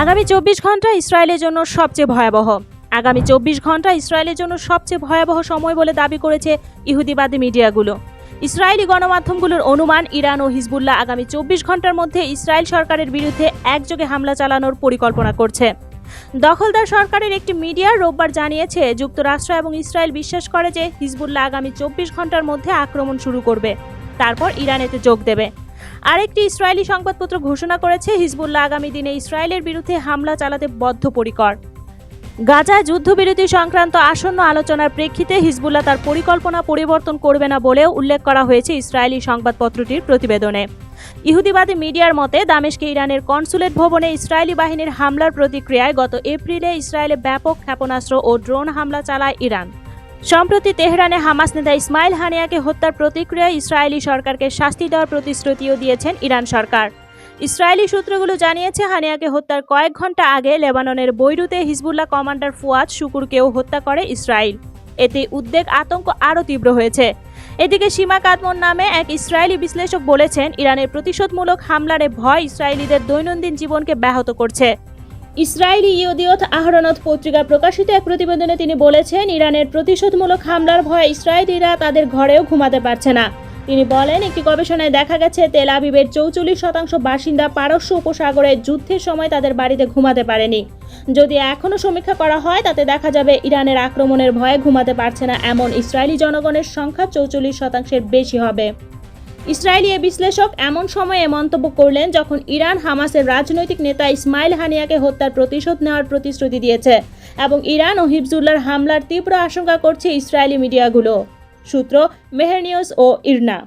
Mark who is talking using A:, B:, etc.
A: আগামী 24 ঘন্টা ইসরায়েলের জন্য সবচেয়ে ভয়াবহ। আগামী 24 ঘন্টা ইসরায়েলের জন্য সবচেয়ে ভয়াবহ সময় বলে দাবি করেছে ইহুদিবাদী মিডিয়াগুলো। ইসরায়েলি গণমাধ্যমগুলোর অনুমান, ইরান ও হিজবুল্লাহ আগামী 24 ঘন্টার মধ্যে ইসরায়েল সরকারের বিরুদ্ধে একযোগে হামলা চালানোর পরিকল্পনা করছে। দখলদার সরকারের একটি মিডিয়া রোববার জানিয়েছে, যুক্তরাষ্ট্র এবং ইসরায়েল বিশ্বাস করে যে হিজবুল্লাহ আগামী 24 ঘন্টার মধ্যে আক্রমণ শুরু করবে, তারপর ইরান এতে যোগ দেবে। আরেকটি ইসরায়েলি সংবাদপত্র ঘোষণা করেছে, হিজবুল্লাহ আগামী দিনে ইসরায়েলের বিরুদ্ধে হামলা চালাতে বদ্ধপরিকর। গাজায় যুদ্ধবিরতি সংক্রান্ত আসন্ন আলোচনার প্রেক্ষিতে হিজবুল্লাহ তার পরিকল্পনা পরিবর্তন করবে না বলেও উল্লেখ করা হয়েছে ইসরায়েলি সংবাদপত্রটির প্রতিবেদনে। ইহুদিবাদী মিডিয়ার মতে, দামেস্কে ইরানের কনসুলেট ভবনে ইসরায়েলি বাহিনীর হামলার প্রতিক্রিয়ায় গত এপ্রিলে ইসরায়েলে ব্যাপক ক্ষেপণাস্ত্র ও ড্রোন হামলা চালায় ইরান। সম্প্রতি তেহরানে হামাস নেতা ইসমাইল হানিয়াকে হত্যার প্রতিক্রিয়ায় ইসরায়েলি সরকারকে শাস্তি দেওয়ার প্রতিশ্রুতিও দিয়েছেন ইরান সরকার। ইসরায়েলি সূত্রগুলো জানিয়েছে, হানিয়াকে হত্যার কয়েক ঘন্টা আগে লেবাননের বৈরুতে হিজবুল্লাহ কমান্ডার ফুয়াদ শুকুরকেও হত্যা করে ইসরায়েল। এতে উদ্বেগ, আতঙ্ক আরও তীব্র হয়েছে। এদিকে সীমা কাদমন নামে এক ইসরায়েলি বিশ্লেষক বলেছেন, ইরানের প্রতিশোধমূলক হামলার ভয় ইসরায়েলিদের দৈনন্দিন জীবনকে ব্যাহত করছে। ইসরায়েলি ইয়েদিওথ আহরনথ পত্রিকায় প্রকাশিত এক প্রতিবেদনে তিনি বলেছেন, ইরানের প্রতিশোধমূলক হামলার ভয়ে ইসরায়েলিরা তাদের ঘরেও ঘুমাতে পারছে না। তিনি বলেন, একটি গবেষণায় দেখা গেছে তেল আবিবের 44% বাসিন্দা পারস্য উপসাগরে যুদ্ধের সময় তাদের বাড়িতে ঘুমাতে পারেনি। যদি এখনও সমীক্ষা করা হয়, তাতে দেখা যাবে ইরানের আক্রমণের ভয়ে ঘুমাতে পারছে না এমন ইসরায়েলি জনগণের সংখ্যা 44%-এর বেশি হবে। ইসরায়েলি এ বিশ্লেষক এমন সময়ে মন্তব্য করলেন যখন ইরান হামাসের রাজনৈতিক নেতা ইসমাইল হানিয়াকে হত্যার প্রতিশোধ নেওয়ার প্রতিশ্রুতি দিয়েছে এবং ইরান ও হিজবুল্লাহর হামলার তীব্র আশঙ্কা করছে ইসরায়েলি মিডিয়াগুলো। সূত্র মেহের নিউজ ও ইরনা।